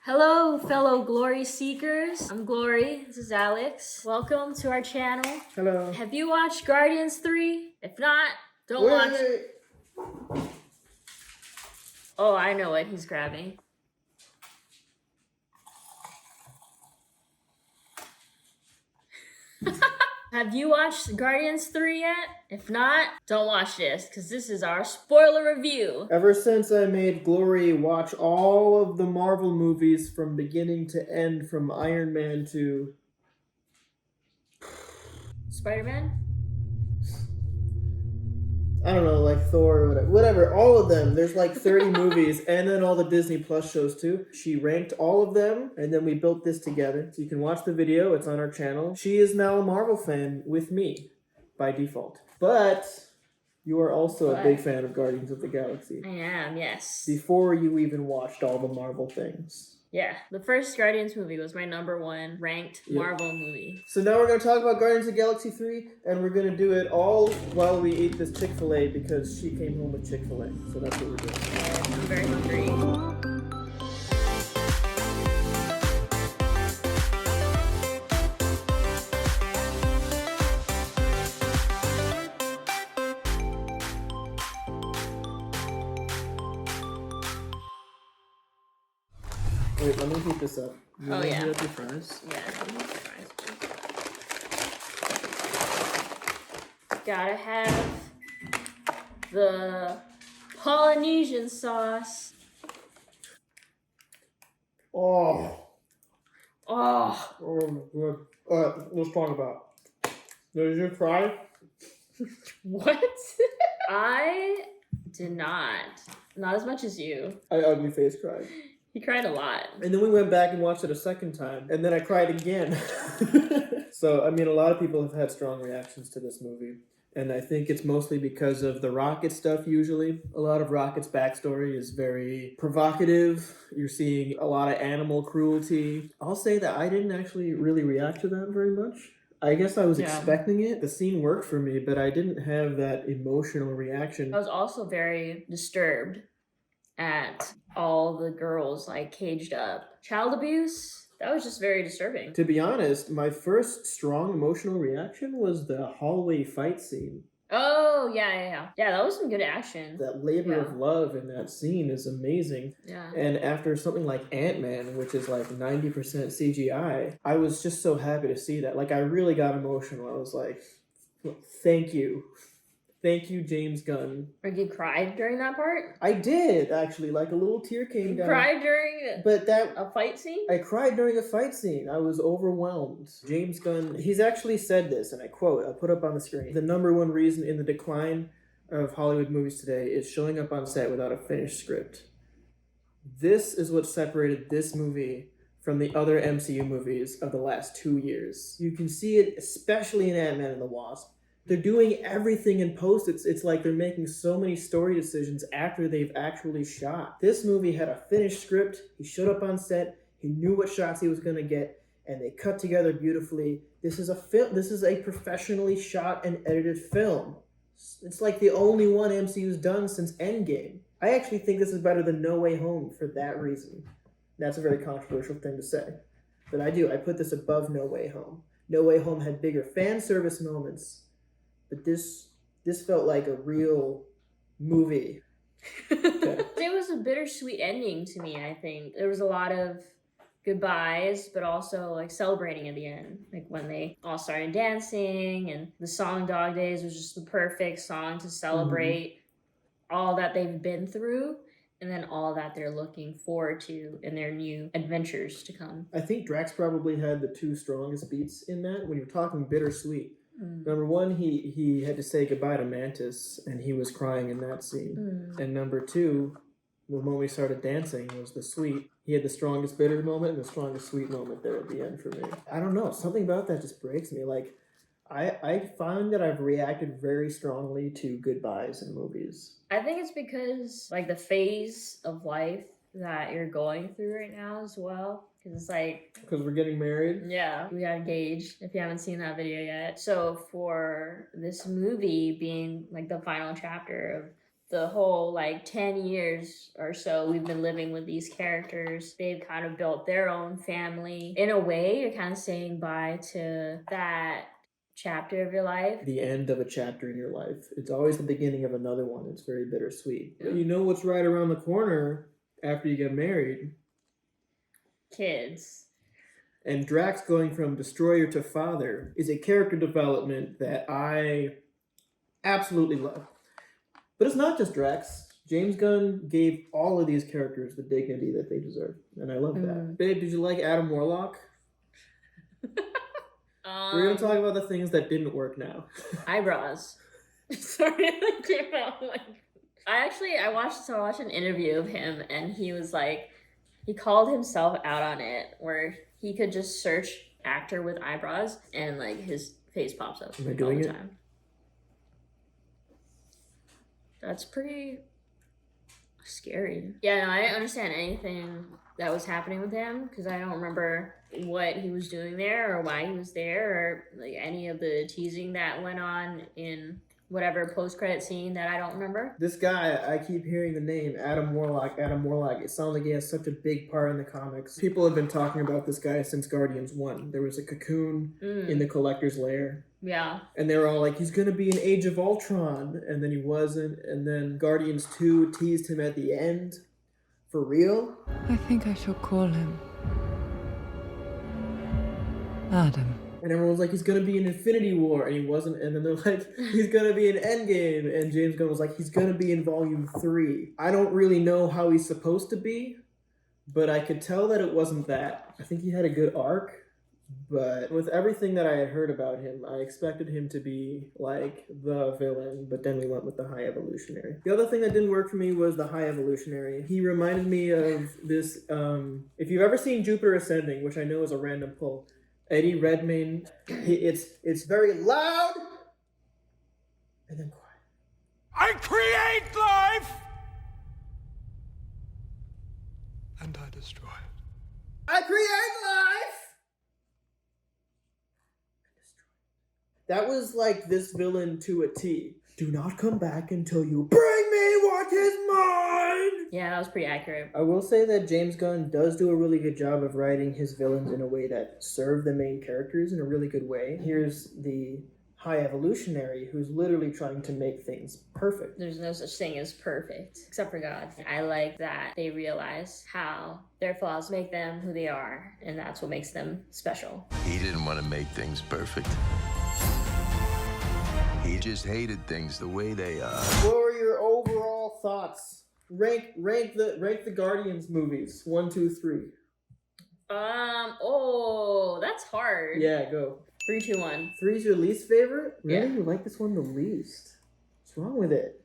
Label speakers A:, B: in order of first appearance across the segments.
A: Hello, fellow glory seekers. I'm Glory. This is Alex. Welcome to our channel.
B: Hello.
A: Have you watched Guardians 3? If not, don't watch. Oh, I know what he's grabbing. Have you watched Guardians 3 yet? If not, don't watch this, because this is our spoiler review.
B: Ever since I made Glory watch all of the Marvel movies from beginning to end, from Iron Man to
A: Spider-Man?
B: I don't know, like Thor or whatever, all of them. There's like 30 movies, and then all the Disney Plus shows too. She ranked all of them, and then we built this together. So you can watch the video, it's on our channel. She is now a Marvel fan with me, by default. But you are also a big fan of Guardians of the Galaxy.
A: I am, yes.
B: Before you even watched all the Marvel things.
A: Yeah, the first Guardians movie was my #1 ranked Marvel movie.
B: So now we're going to talk about Guardians of the Galaxy 3, and we're going to do it all while we eat this Chick-fil-A because she came home with Chick-fil-A. So that's what we're doing.
A: And I'm very hungry.
B: Wait, let me heat this up.
A: You want to heat
B: up your fries?
A: Yeah, I can heat the fries. Gotta have the Polynesian sauce.
B: Oh,
A: Oh,
B: good. Let's talk about. Did you cry?
A: what? I did not. Not as much as you.
B: I ugly face cried.
A: He cried a lot.
B: And then we went back and watched it a second time, and then I cried again. So, I mean, a lot of people have had strong reactions to this movie. And I think it's mostly because of the Rocket stuff, usually. A lot of Rocket's backstory is very provocative. You're seeing a lot of animal cruelty. I'll say that I didn't actually really react to that very much. I guess I was expecting it. The scene worked for me, but I didn't have that emotional reaction.
A: I was also very disturbed at all the girls like caged up. Child abuse? That was just very disturbing.
B: To be honest, my first strong emotional reaction was the hallway fight scene.
A: Oh, yeah. Yeah, that was some good action.
B: That labor of love in that scene is amazing.
A: Yeah.
B: And after something like Ant-Man, which is like 90% CGI, I was just so happy to see that. Like, I really got emotional. I was like, thank you. Thank you, James Gunn.
A: Like, you cried during that part?
B: I did, actually. Like, a little tear came down.
A: You cried during a fight scene?
B: I cried during a fight scene. I was overwhelmed. James Gunn, he's actually said this, and I quote, I'll put up on the screen. The #1 reason in the decline of Hollywood movies today is showing up on set without a finished script. This is what separated this movie from the other MCU movies of the last 2 years. You can see it especially in Ant-Man and the Wasp. They're doing everything in post. It's like they're making so many story decisions after they've actually shot. This movie had a finished script. He showed up on set. He knew what shots he was going to get, and they cut together beautifully. This is a film. This is a professionally shot and edited film. It's like the only one MCU's done since Endgame. I actually think this is better than No Way Home for that reason. That's a very controversial thing to say, but I do. I put this above No Way Home. No Way Home had bigger fan service moments. But this felt like a real movie. Okay.
A: It was a bittersweet ending to me, I think. There was a lot of goodbyes, but also like celebrating at the end. Like when they all started dancing, and the song Dog Days was just the perfect song to celebrate all that they've been through, and then all that they're looking forward to in their new adventures to come.
B: I think Drax probably had the 2 strongest beats in that. When you're talking bittersweet, #1, he had to say goodbye to Mantis, and he was crying in that scene. And #2, the moment we started dancing was the sweet. He had the strongest bitter moment and the strongest sweet moment there at the end for me. I don't know, something about that just breaks me. Like, I find that I've reacted very strongly to goodbyes in movies.
A: I think it's because like the phase of life that you're going through right now as well. It's like,
B: because we're getting married.
A: Yeah, we got engaged, if you haven't seen that video yet. So for this movie being like the final chapter of the whole like 10 years or so we've been living with these characters. They've kind of built their own family. In a way, you're kind of saying bye to that chapter of your life.
B: The end of a chapter in your life. It's always the beginning of another one. It's very bittersweet.
A: Yeah.
B: But you know what's right around the corner after you get married?
A: Kids.
B: And Drax going from destroyer to father is a character development that I absolutely love. But it's not just Drax. James Gunn gave all of these characters the dignity that they deserve. And I love that. Babe, did you like Adam Warlock? We're going to talk about the things that didn't work now.
A: Eyebrows. Sorry, I came out like... I watched an interview of him, and he was like, he called himself out on it, where he could just search actor with eyebrows, and like his face pops up
B: Am I
A: all
B: doing
A: the
B: it?
A: time. That's pretty scary. Yeah, no, I didn't understand anything that was happening with him, because I don't remember what he was doing there or why he was there, or like any of the teasing that went on in whatever post-credit scene that I don't remember.
B: This guy, I keep hearing the name Adam Warlock. Adam Warlock. It sounds like he has such a big part in the comics. People have been talking about this guy since Guardians 1. There was a cocoon in the Collector's Lair.
A: Yeah.
B: And they were all like, he's going to be in Age of Ultron. And then he wasn't. And then Guardians 2 teased him at the end. For real?
C: I think I shall call him Adam.
B: And everyone was like, he's going to be in Infinity War. And he wasn't. And then they're like, he's going to be in Endgame. And James Gunn was like, he's going to be in Volume 3. I don't really know how he's supposed to be. But I could tell that it wasn't that. I think he had a good arc. But with everything that I had heard about him, I expected him to be like the villain, but then we went with the High Evolutionary. The other thing that didn't work for me was the High Evolutionary. He reminded me of this, if you've ever seen Jupiter Ascending, which I know is a random pull, Eddie Redmayne, it's very loud and then quiet.
D: I create life! And I destroy it.
B: I create life! That was like this villain to a T. Do not come back until you bring me what is mine!
A: Yeah, that was pretty accurate.
B: I will say that James Gunn does do a really good job of writing his villains in a way that serve the main characters in a really good way. Here's the High Evolutionary who's literally trying to make things perfect.
A: There's no such thing as perfect, except for God. I like that they realize how their flaws make them who they are, and that's what makes them special.
E: He didn't want to make things perfect. He just hated things the way they are.
B: What were your overall thoughts? Rank the Guardians movies. 1, 2, 3.
A: Oh, that's hard.
B: Yeah, go.
A: 3, 2, 1.
B: 3's your least favorite? Really?
A: Yeah.
B: You like this one the least? What's wrong with it?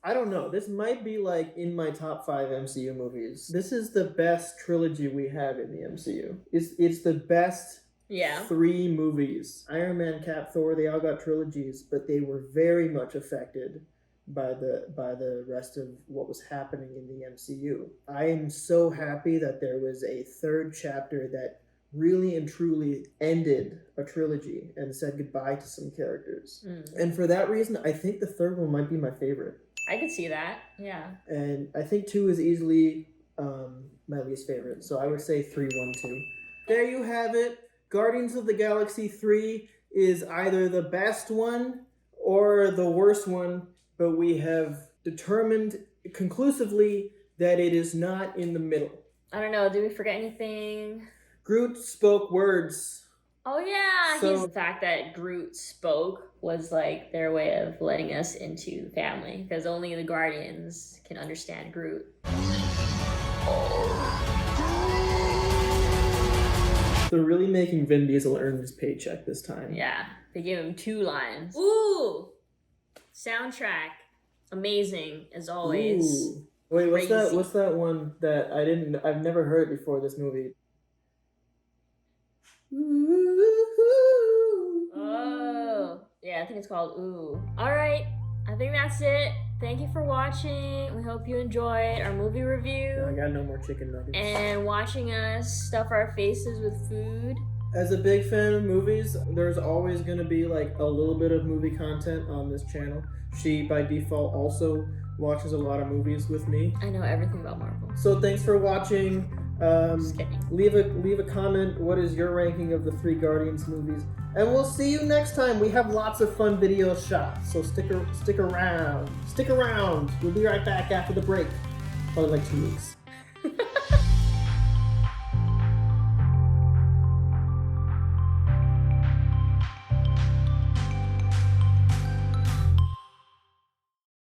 B: I don't know. This might be like in my top 5 MCU movies. This is the best trilogy we have in the MCU. It's the best.
A: Yeah.
B: 3 movies. Iron Man, Cap, Thor, they all got trilogies, but they were very much affected by the rest of what was happening in the MCU. I am so happy that there was a 3rd chapter that really and truly ended a trilogy and said goodbye to some characters. And for that reason, I think the 3rd one might be my favorite.
A: I could see that, yeah.
B: And I think 2 is easily my least favorite. So I would say 3, 1, 2. There you have it. Guardians of the Galaxy 3 is either the best one or the worst one, but we have determined conclusively that it is not in the middle.
A: I don't know, did we forget anything?
B: Groot spoke words.
A: Oh yeah,
B: So-
A: the fact that Groot spoke was like their way of letting us into family, because only the Guardians can understand Groot.
B: They're really making Vin Diesel earn his paycheck this time.
A: Yeah, they gave him 2 lines. Ooh! Soundtrack. Amazing, as always.
B: Ooh. Wait,
A: Crazy.
B: what's that one that I've never heard before this movie?
A: Oh. Yeah, I think it's called Ooh. Alright, I think that's it. Thank you for watching. We hope you enjoyed our movie review.
B: I got no more chicken nuggets.
A: And watching us stuff our faces with food.
B: As a big fan of movies, there's always going to be like a little bit of movie content on this channel. She, by default, also watches a lot of movies with me.
A: I know everything about Marvel.
B: So thanks for watching.
A: Just kidding.
B: Leave a comment. What is your ranking of the 3 Guardians movies? And we'll see you next time. We have lots of fun video shots, so stick around. Stick around. We'll be right back after the break. Probably like 2 weeks.